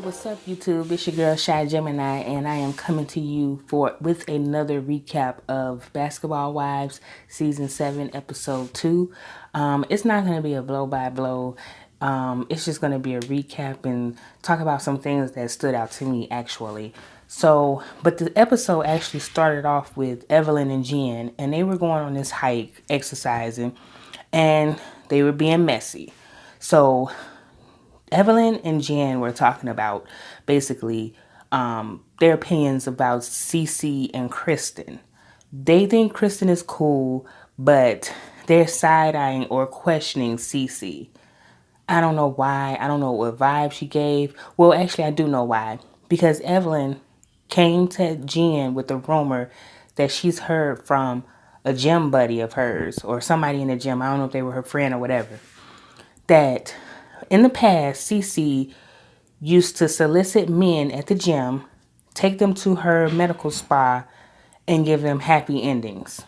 What's up, YouTube? It's your girl Shy Gemini, and I am coming to you with another recap of Basketball Wives Season 7, Episode 2. It's not going to be a blow by blow. It's just going to be a recap and talk about some things that stood out to me, actually. But the episode actually started off with Evelyn and Jen, and they were going on this hike, exercising, and they were being messy. So Evelyn and Jen were talking about basically their opinions about Cece and Kristen. They think Kristen is cool, but they're side-eyeing or questioning Cece. I don't know why. I don't know what vibe she gave. Well, actually, I do know why. Because Evelyn came to Jen with the rumor that she's heard from a gym buddy of hers or somebody in the gym. I don't know if they were her friend or whatever. That in the past, Cece used to solicit men at the gym, take them to her medical spa, and give them happy endings.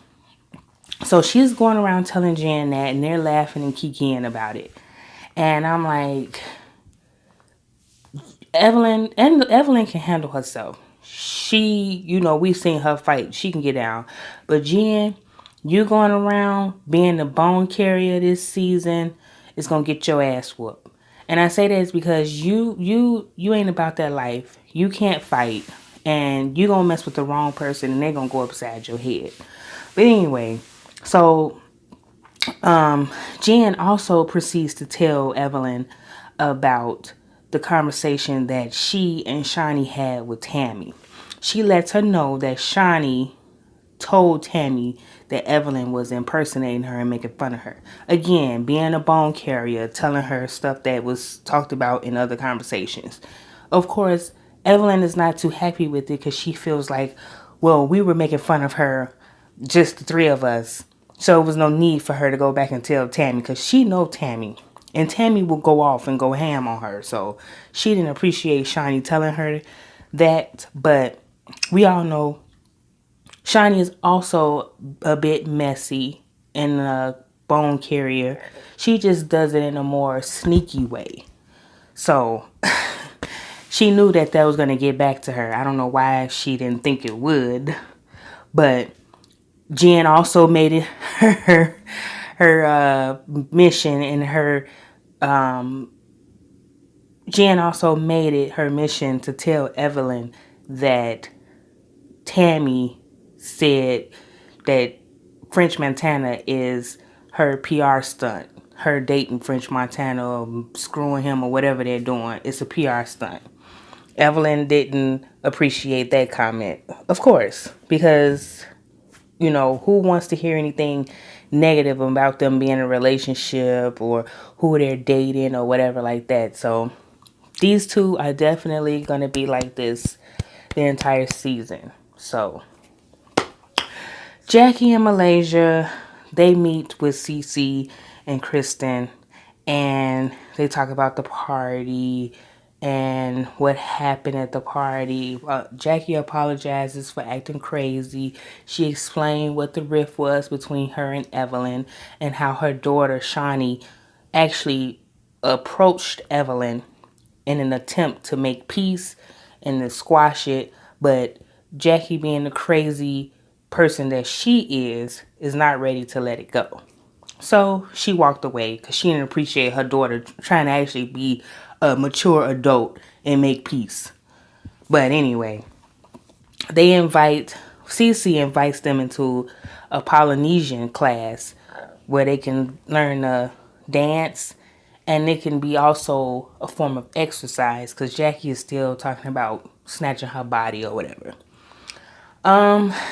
So she's going around telling Jen that, and they're laughing and kikiing about it. And I'm like, Evelyn can handle herself. We've seen her fight. She can get down. But Jen, you going around being the bone carrier this season is going to get your ass whooped. And I say this because you ain't about that life. You can't fight. And you going to mess with the wrong person and they're going to go upside your head. But anyway, so Jen also proceeds to tell Evelyn about the conversation that she and Shani had with Tammy. She lets her know that Shani told Tammy that Evelyn was impersonating her and making fun of her. Again, being a bone carrier, telling her stuff that was talked about in other conversations. Of course, Evelyn is not too happy with it because she feels like, well, we were making fun of her, just the three of us. So it was no need for her to go back and tell Tammy because she knows Tammy. And Tammy will go off and go ham on her. So she didn't appreciate Shani telling her that. But we all know Shani is also a bit messy and a bone carrier. She just does it in a more sneaky way. So she knew that was going to get back to her. I don't know why she didn't think it would. But Jen also made it her mission and her Jen also made it her mission to tell Evelyn that Tammy said that French Montana is her PR stunt. Her dating French Montana or screwing him or whatever they're doing. It's a PR stunt. Evelyn didn't appreciate that comment. Of course, because who wants to hear anything negative about them being in a relationship or who they're dating or whatever like that. So these two are definitely going to be like this the entire season. So Jackie and Malaysia, they meet with Cece and Kristen and they talk about the party and what happened at the party. Jackie apologizes for acting crazy. She explained what the rift was between her and Evelyn and how her daughter Shani actually approached Evelyn in an attempt to make peace and to squash it. But Jackie, being the crazy person that she is not ready to let it go. So she walked away because she didn't appreciate her daughter trying to actually be a mature adult and make peace. But anyway, Cece invites them into a Polynesian class where they can learn to dance and it can be also a form of exercise because Jackie is still talking about snatching her body or whatever.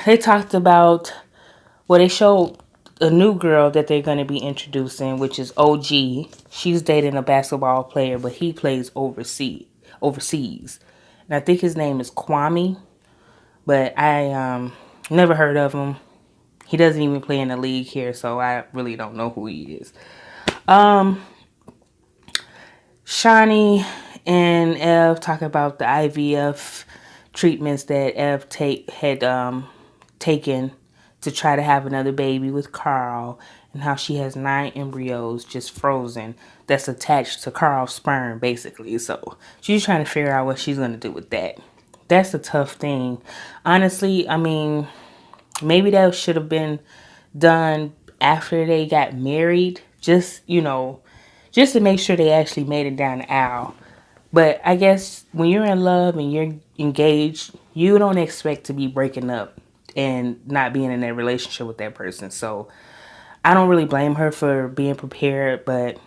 They talked about, they showed a new girl that they're going to be introducing, which is OG. She's dating a basketball player, but he plays overseas. And I think his name is Kwame, but I never heard of him. He doesn't even play in the league here, so I really don't know who he is. Shani and Ev talk about the IVF treatments that Ev had taken to try to have another baby with Carl. and how she has 9 embryos just frozen that's attached to Carl's sperm, basically. So she's trying to figure out what she's going to do with that. That's a tough thing. Honestly, I mean, maybe that should have been done after they got married, just, just to make sure they actually made it down the aisle. But I guess when you're in love and you're engaged, you don't expect to be breaking up and not being in that relationship with that person. So I don't really blame her for being prepared, but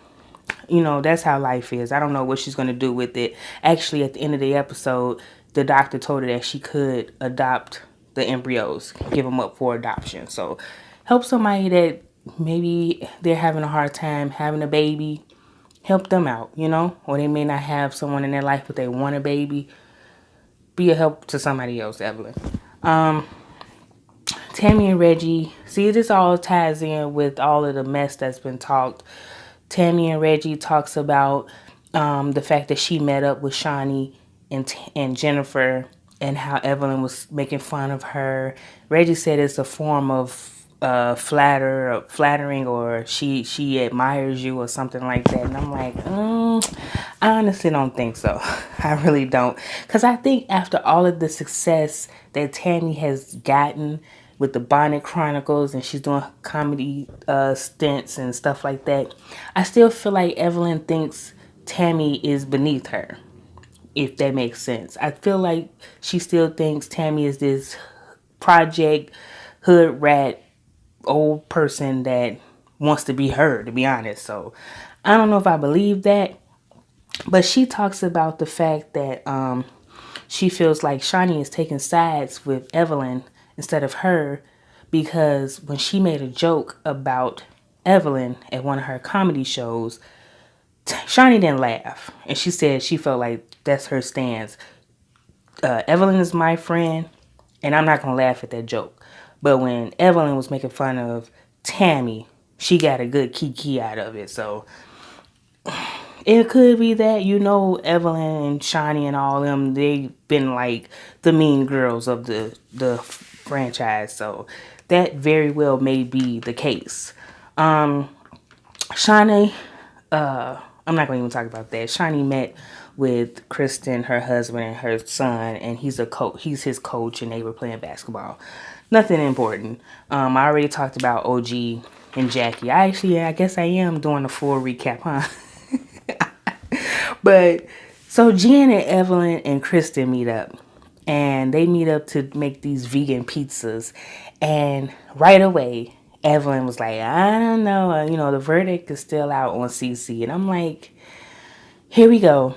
that's how life is. I don't know what she's going to do with it. Actually, at the end of the episode, the doctor told her that she could adopt the embryos, give them up for adoption. So help somebody that maybe they're having a hard time having a baby. Help them out, or they may not have someone in their life, but they want a baby. Be a help to somebody else, Evelyn. Tammy and Reggie, see, this all ties in with all of the mess that's been talked. Tammy and Reggie talks about the fact that she met up with Shaunie and Jennifer, and how Evelyn was making fun of her. Reggie said it's a form of flattering, or she admires you or something like that. And I'm like, I honestly don't think so. I really don't. Because I think after all of the success that Tammy has gotten with the Bonnet Chronicles, and she's doing comedy stints and stuff like that, I still feel like Evelyn thinks Tammy is beneath her, if that makes sense. I feel like she still thinks Tammy is this project hood rat old person that wants to be her, to be honest. So I don't know if I believe that. But she talks about the fact that she feels like Shaunie is taking sides with Evelyn instead of her, because when she made a joke about Evelyn at one of her comedy shows, Shaunie didn't laugh. And she said she felt like that's her stance. Evelyn is my friend, and I'm not going to laugh at that joke. But when Evelyn was making fun of Tammy, she got a good kiki out of it. So it could be that, Evelyn and Shaunie and all them, they've been like the mean girls of the franchise. So that very well may be the case. Shaunie, I'm not going to even talk about that. Shaunie met with Kristen, her husband, and her son, and he's his coach, and they were playing basketball. Nothing important. I already talked about OG and Jackie. I guess I am doing a full recap, huh? But so Jen and Evelyn and Kristen meet up, and they meet up to make these vegan pizzas. And right away, Evelyn was like, I don't know, the verdict is still out on CC. And I'm like, here we go.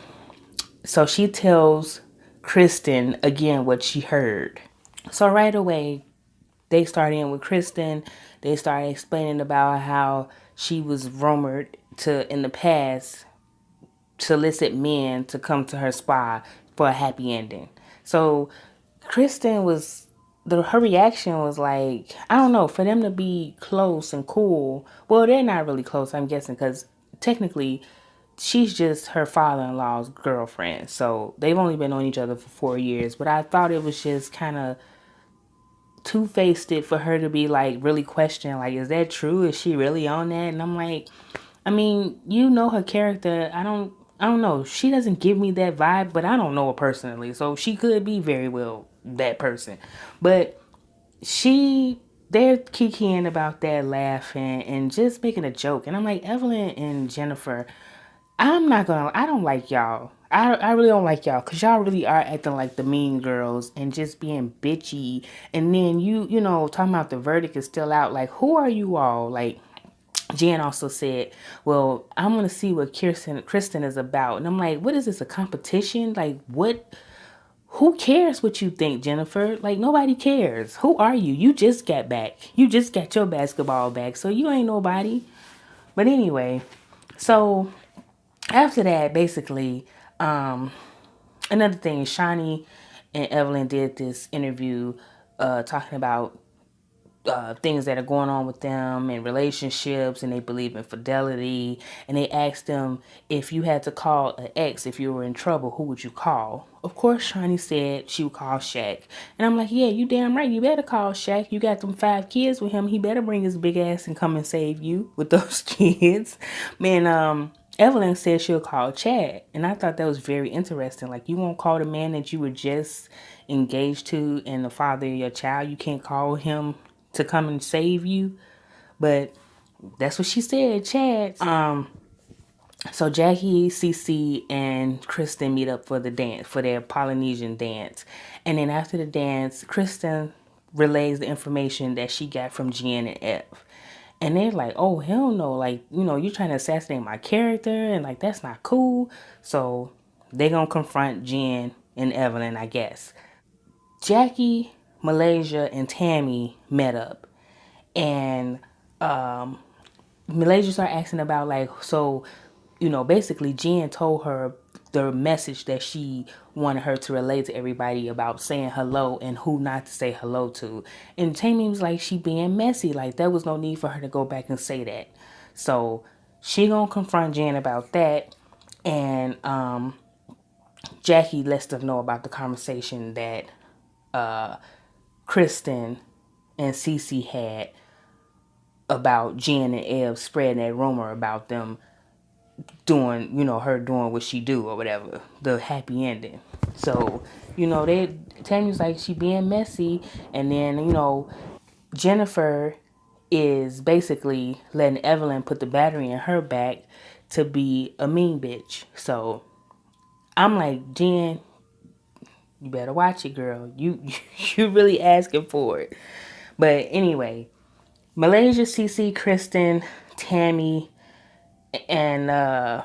So she tells Kristen again what she heard. So right away, they start in with Kristen. They started explaining about how she was rumored to, in the past, solicit men to come to her spa for a happy ending. So Kristen her reaction was like, I don't know, for them to be close and cool. Well, they're not really close, I'm guessing, because technically she's just her father-in-law's girlfriend. So they've only been on each other for 4 years. But I thought it was just kind of two-faced it for her to be like really questioning, like, is that true? Is she really on that? And I'm like, I mean, her character. I don't know. She doesn't give me that vibe, but I don't know her personally. So she could be very well that person. But they're kikiing about that, laughing and just making a joke. And I'm like, Evelyn and Jennifer, I don't like y'all. I really don't like y'all, because y'all really are acting like the mean girls and just being bitchy. And then talking about the verdict is still out. Like, who are you all? Like, Jen also said, well, I'm going to see what Kristen is about. And I'm like, what is this, a competition? Like, what? Who cares what you think, Jennifer? Like, nobody cares. Who are you? You just got back. You just got your basketball back. So you ain't nobody. But anyway, so after that, basically, another thing, Shaunie and Evelyn did this interview talking about things that are going on with them and relationships, and they believe in fidelity. And they asked them, if you had to call an ex, if you were in trouble, who would you call? Of course, Shawnee said she would call Shaq. And I'm like, yeah, you damn right. You better call Shaq. You got them 5 kids with him. He better bring his big ass and come and save you with those kids. Man, Evelyn said she'll call Chad. And I thought that was very interesting. Like, you won't call the man that you were just engaged to and the father of your child. You can't call him to come and save you. But that's what she said, Chad. So Jackie, Cece, and Kristen meet up for the dance, for their Polynesian dance. And then after the dance, Kristen relays the information that she got from Jen and Ev. And they're like, oh, hell no. Like, you know, you're trying to assassinate my character. And, like, that's not cool. So they're going to confront Jen and Evelyn, I guess. Jackie, Malaysia, and Tammy met up. And Malaysia started asking about, like, so, you know, basically Jen told her the message that she wanted her to relay to everybody about saying hello and who not to say hello to. And Tammy was like, she being messy. Like, there was no need for her to go back and say that. So she gonna confront Jen about that. And Jackie lets them know about the conversation that Kristen and Cece had about Jen and Ev spreading that rumor about them doing, you know, her doing what she do or whatever, the happy ending. So, you know, Tammy's like, she being messy. And then, you know, Jennifer is basically letting Evelyn put the battery in her back to be a mean bitch. So I'm like, Jen, you better watch it, girl. You really asking for it. But anyway, Malaysia, Cece, Kristen, Tammy, and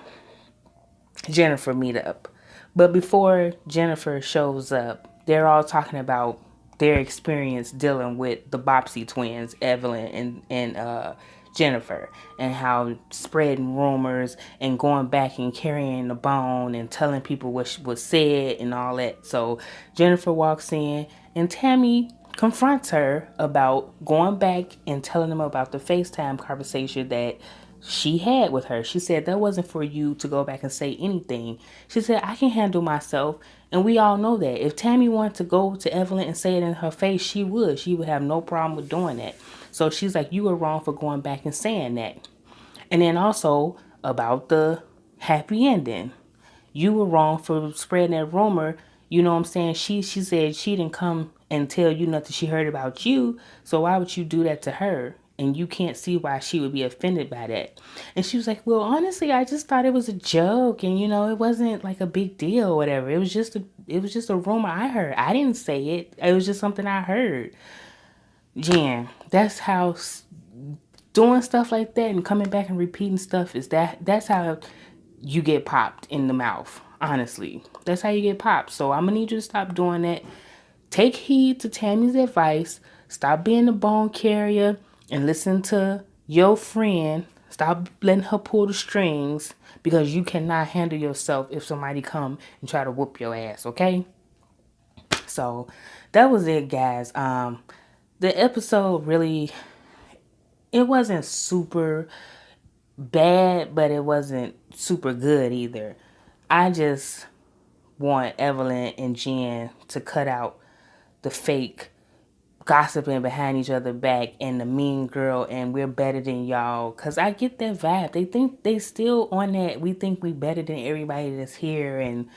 Jennifer meet up. But before Jennifer shows up, they're all talking about their experience dealing with the Bobbsey twins, Evelyn and Jennifer, and how spreading rumors and going back and carrying the bone and telling people what was said and all that. So Jennifer walks in and Tammy confronts her about going back and telling them about the FaceTime conversation that she had with her. She said that wasn't for you to go back and say anything. She said, I can handle myself. And we all know that. If Tammy wanted to go to Evelyn and say it in her face, she would. She would have no problem with doing that. So she's like, you were wrong for going back and saying that. And then also about the happy ending. You were wrong for spreading that rumor. You know what I'm saying? She said she didn't come and tell you nothing she heard about you. So why would you do that to her? And you can't see why she would be offended by that. And she was like, well, honestly, I just thought it was a joke. And, you know, it wasn't like a big deal or whatever. It was just a rumor I heard. I didn't say it. It was just something I heard. Jen, that's how doing stuff like that and coming back and repeating stuff that's how you get popped in the mouth. Honestly, that's how you get popped. So I'm gonna need you to stop doing that. Take heed to Tammy's advice. Stop being a bone carrier and listen to your friend. Stop letting her pull the strings, because you cannot handle yourself if somebody come and try to whoop your ass, okay? So that was it, guys. The episode really, it wasn't super bad, but it wasn't super good either. I just want Evelyn and Jen to cut out the fake gossiping behind each other back and the mean girl and we're better than y'all, because I get that vibe. They think they still on that we think we better than everybody that's here, and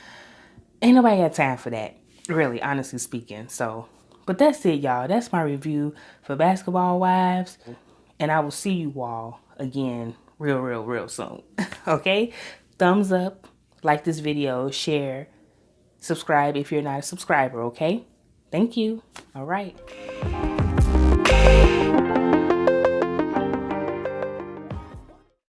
ain't nobody got time for that, really, honestly speaking. So, but that's it, y'all. That's my review for Basketball Wives, and I will see you all again real soon. Okay, thumbs up, like this video, share, subscribe if you're not a subscriber. Okay, thank you. All right.